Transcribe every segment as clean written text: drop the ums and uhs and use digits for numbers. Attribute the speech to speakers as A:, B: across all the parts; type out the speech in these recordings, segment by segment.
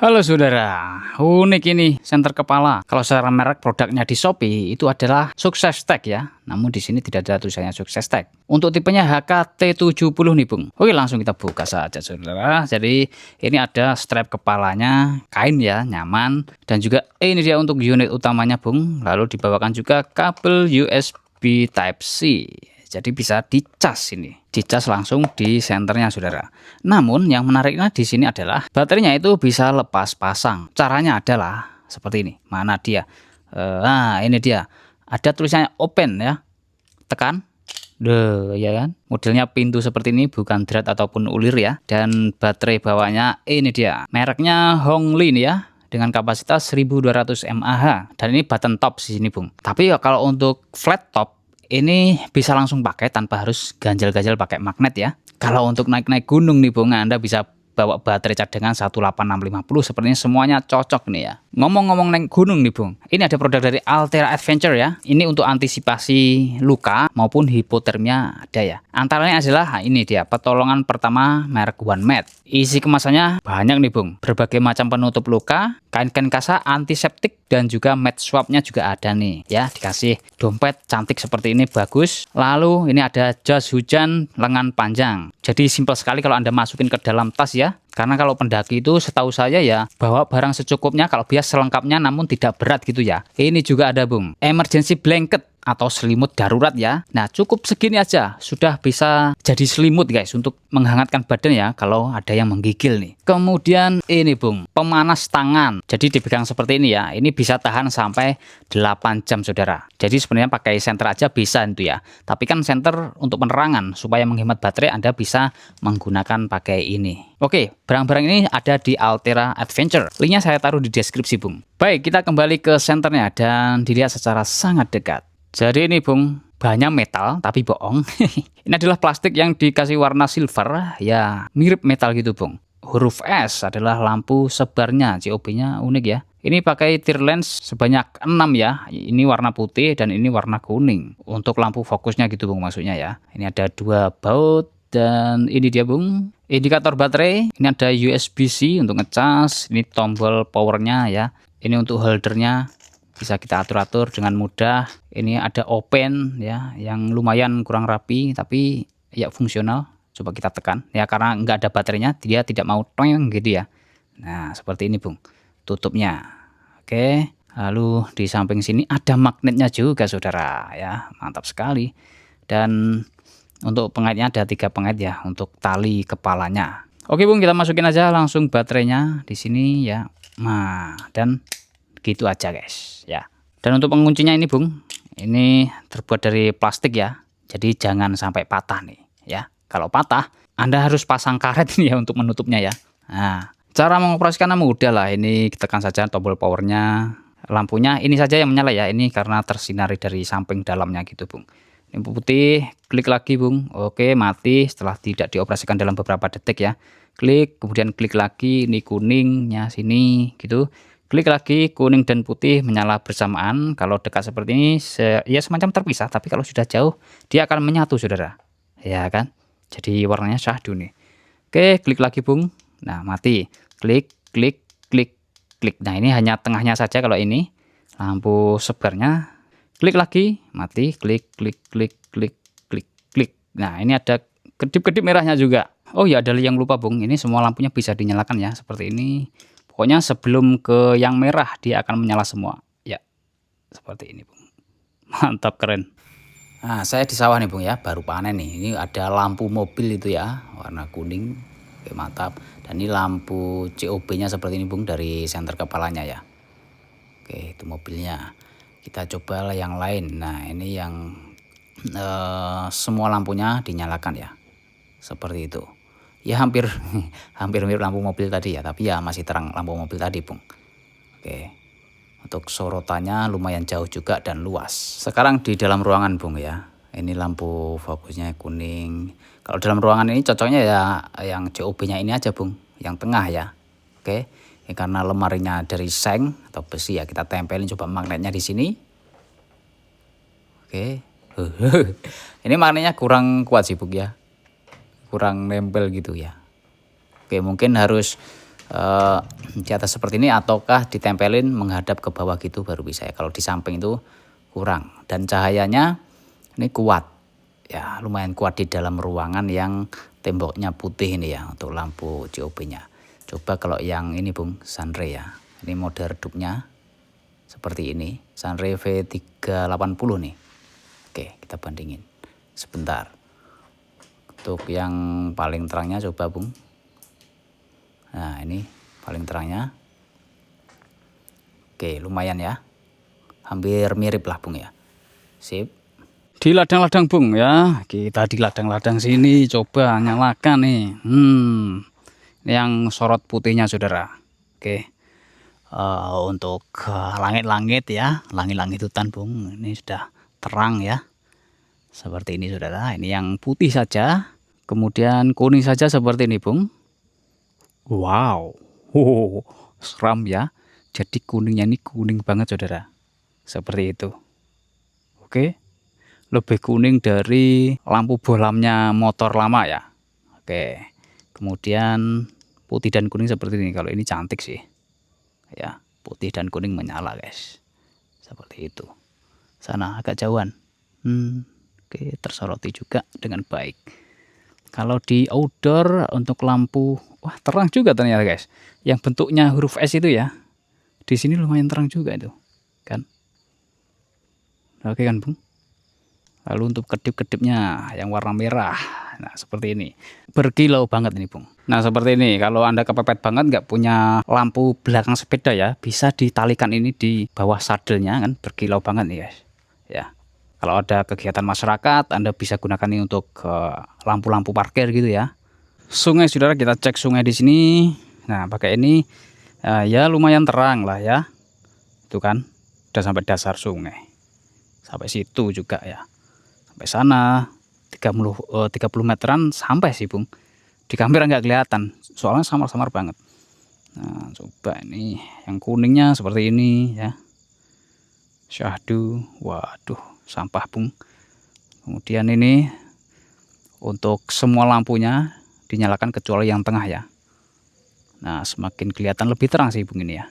A: Halo saudara, unik ini senter kepala. Kalau secara merek produknya di Shopee itu adalah Sukses Tech ya. Namun di sini tidak ada tulisannya Sukses Tech. Untuk tipenya HKT70 nih Bung. Oke, langsung kita buka saja saudara. Jadi ini ada strap kepalanya, kain ya, nyaman. Dan juga ini dia untuk unit utamanya Bung. Lalu dibawakan juga kabel USB Type-C. Jadi bisa dicas ini, dicas langsung di senternya saudara. Namun yang menariknya di sini adalah baterainya itu bisa lepas pasang. Caranya adalah seperti ini. Mana dia? Nah ini dia. Ada tulisannya open ya. Tekan. Deh, ya kan? Modelnya pintu seperti ini, bukan drat ataupun ulir ya. Dan baterai bawahnya ini dia. Mereknya Honglin ya. Dengan kapasitas 1200 mAh. Dan ini button top di sini Bung. Tapi ya kalau untuk flat top ini bisa langsung pakai tanpa harus ganjel-ganjel pakai magnet ya. Kalau untuk naik-naik gunung nih Bung, Anda bisa bawa baterai cadangan 18650, sepertinya semuanya cocok nih ya. Ngomong-ngomong naik gunung nih Bung, ini ada produk dari Altera Adventure ya. Ini untuk antisipasi luka maupun hipotermia ada ya. Antaranya adalah ini dia, pertolongan pertama merek One Med. Isi kemasannya banyak nih Bung, berbagai macam penutup luka, kain-kain kasa, antiseptik, dan juga mat swabnya juga ada nih ya. Dikasih dompet cantik seperti ini, bagus. Lalu ini ada jas hujan lengan panjang. Jadi simpel sekali kalau Anda masukin ke dalam tas ya. Karena kalau pendaki itu setahu saya ya bawa barang secukupnya, kalau biasa selengkapnya namun tidak berat gitu ya. Ini juga ada Bung, emergency blanket atau selimut darurat ya. Nah cukup segini aja sudah bisa jadi selimut guys untuk menghangatkan badan ya kalau ada yang menggigil nih. Kemudian ini Bung, pemanas tangan. Jadi dipegang seperti ini ya. Ini bisa tahan sampai 8 jam saudara. Jadi sebenarnya pakai senter aja bisa itu ya. Tapi kan senter untuk penerangan supaya menghemat baterai Anda bisa menggunakan pakai ini. Oke, barang-barang ini ada di Altera Adventure. Linknya saya taruh di deskripsi Bung. Baik, kita kembali ke senternya dan dilihat secara sangat dekat. Jadi ini Bung, bahannya metal tapi bohong. Ini adalah plastik yang dikasih warna silver, ya mirip metal gitu Bung. Huruf S adalah lampu sebarnya, COB-nya unik ya. Ini pakai tear lens sebanyak 6 ya. Ini warna putih dan ini warna kuning. Untuk lampu fokusnya gitu Bung maksudnya ya. Ini ada 2 baut dan ini dia Bung. Indikator baterai, ini ada USB-C untuk ngecas, ini tombol powernya ya. Ini untuk holdernya. Bisa kita atur-atur dengan mudah. Ini ada open ya, yang lumayan kurang rapi tapi ya fungsional. Coba kita tekan ya, karena nggak ada baterainya dia tidak mau toeng gitu ya. Nah seperti ini Bung tutupnya. Oke, lalu di samping sini ada magnetnya juga saudara ya, mantap sekali. Dan untuk pengaitnya ada 3 pengait ya untuk tali kepalanya. Oke Bung, kita masukin aja langsung baterainya di sini ya. Nah dan gitu aja guys ya. Dan untuk penguncinya ini Bung, ini terbuat dari plastik ya, jadi jangan sampai patah nih ya. Kalau patah Anda harus pasang karet ini ya untuk menutupnya ya. Nah cara mengoperasikannya mudah lah, ini tekan saja tombol powernya. Lampunya ini saja yang menyala ya, ini karena tersinari dari samping dalamnya gitu Bung. Ini putih, klik lagi Bung. Oke, mati setelah tidak dioperasikan dalam beberapa detik ya. Klik, kemudian klik lagi, ini kuningnya sini gitu. Klik lagi, kuning dan putih menyala bersamaan. Kalau dekat seperti ini ya semacam terpisah, tapi kalau sudah jauh dia akan menyatu saudara. Ya kan? Jadi warnanya syahdu nih. Oke, klik lagi Bung. Nah, mati. Klik, klik, klik, klik. Nah, ini hanya tengahnya saja kalau ini. Lampu sebarnya. Klik lagi, mati. Klik, klik, klik, klik, klik, klik. Nah, ini ada kedip-kedip merahnya juga. Oh ya, ada yang lupa Bung. Ini semua lampunya bisa dinyalakan ya, seperti ini. Pokoknya sebelum ke yang merah dia akan menyala semua. Ya, seperti ini Bung. Mantap, keren. Nah, saya di sawah nih Bung ya, baru panen nih. Ini ada lampu mobil itu ya, warna kuning. Oke, mantap. Dan ini lampu COB-nya seperti ini Bung, dari senter kepalanya ya. Oke, itu mobilnya. Kita coba yang lain. Nah, ini yang semua lampunya dinyalakan ya. Seperti itu. Ya hampir hampir mirip lampu mobil tadi ya, tapi ya masih terang lampu mobil tadi Bung. Oke, untuk sorotannya lumayan jauh juga dan luas. Sekarang di dalam ruangan Bung ya, ini lampu fokusnya kuning. Kalau dalam ruangan ini cocoknya ya yang COB-nya ini aja Bung, yang tengah ya. Oke, ini karena lemarinya dari seng atau besi ya, kita tempelin coba magnetnya di sini. Oke, ini magnetnya kurang kuat sih Bung ya, kurang nempel gitu ya. Oke, mungkin harus di atas seperti ini, ataukah ditempelin menghadap ke bawah gitu baru bisa ya. Kalau di samping itu kurang. Dan cahayanya ini kuat ya, lumayan kuat di dalam ruangan yang temboknya putih ini ya untuk lampu COB-nya. Coba kalau yang ini Bung, Sunray ya. Ini mode redupnya seperti ini, Sunray V380 nih. Oke, kita bandingin sebentar. Untuk yang paling terangnya coba Bung. Nah ini paling terangnya. Oke, lumayan ya, hampir mirip lah Bung ya. Sip. Di ladang-ladang Bung ya, kita di ladang-ladang sini coba nyalakan nih. Ini yang sorot putihnya saudara. Oke. Untuk langit-langit ya, langit-langit hutan Bung, ini sudah terang ya, seperti ini saudara. Ini yang putih saja, kemudian kuning saja seperti ini Bung. Wow, seram ya. Jadi kuningnya ini kuning banget saudara, seperti itu. Oke, lebih kuning dari lampu bohlamnya motor lama ya. Oke, kemudian putih dan kuning seperti ini. Kalau ini cantik sih ya, putih dan kuning menyala guys, seperti itu. Sana agak jauhan. Oke, tersoroti juga dengan baik. Kalau di outdoor untuk lampu, wah terang juga ternyata guys. Yang bentuknya huruf S itu ya, di sini lumayan terang juga itu kan. Oke kan Bung. Lalu untuk kedip-kedipnya yang warna merah, nah seperti ini, berkilau banget ini Bung. Nah seperti ini, kalau Anda kepepet banget nggak punya lampu belakang sepeda ya, bisa ditalikan ini di bawah sadelnya kan, berkilau banget nih guys ya. Kalau ada kegiatan masyarakat, Anda bisa gunakan ini untuk lampu-lampu parkir gitu ya. Sungai saudara, kita cek sungai di sini. Nah pakai ini ya lumayan terang lah ya, itu kan udah sampai dasar sungai, sampai situ juga ya, sampai sana 30 meteran sampai sih Bung. Di kamera nggak kelihatan soalnya samar-samar banget. Nah coba ini yang kuningnya seperti ini ya, syahdu, waduh sampah Bung. Kemudian ini untuk semua lampunya dinyalakan kecuali yang tengah ya. Nah semakin kelihatan lebih terang sih Bung ini ya,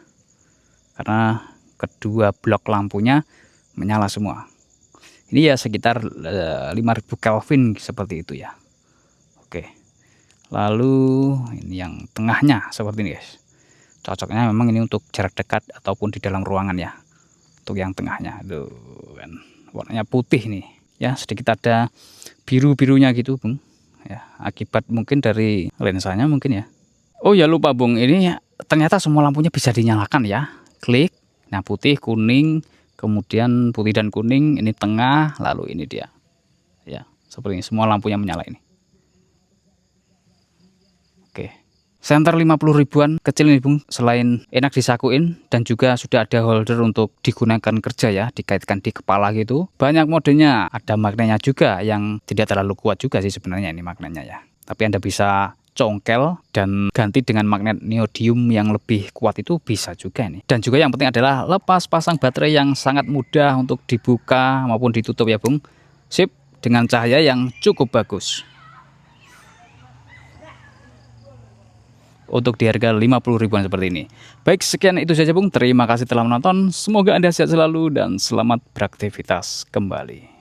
A: karena kedua blok lampunya menyala semua. Ini ya sekitar 5000 Kelvin seperti itu ya. Oke, lalu ini yang tengahnya seperti ini guys. Cocoknya memang ini untuk jarak dekat ataupun di dalam ruangan ya. Untuk yang tengahnya itu kan warnanya putih nih ya, sedikit ada biru-birunya gitu Bung ya, akibat mungkin dari lensanya mungkin ya. Oh ya lupa Bung, ini ternyata semua lampunya bisa dinyalakan ya. Klik, nah putih, kuning, kemudian putih dan kuning, ini tengah, lalu ini dia ya, seperti ini semua lampunya menyala ini. Oke, senter 50 ribuan kecil ini Bung, selain enak disakuin dan juga sudah ada holder untuk digunakan kerja ya, dikaitkan di kepala gitu. Banyak modenya, ada magnetnya juga yang tidak terlalu kuat juga sih sebenarnya ini magnetnya ya, tapi Anda bisa congkel dan ganti dengan magnet neodymium yang lebih kuat itu bisa juga nih. Dan juga yang penting adalah lepas pasang baterai yang sangat mudah untuk dibuka maupun ditutup ya Bung. Sip, dengan cahaya yang cukup bagus. Untuk di harga 50 ribuan seperti ini. Baik, sekian itu saja Bung. Terima kasih telah menonton. Semoga Anda sehat selalu dan selamat beraktivitas kembali.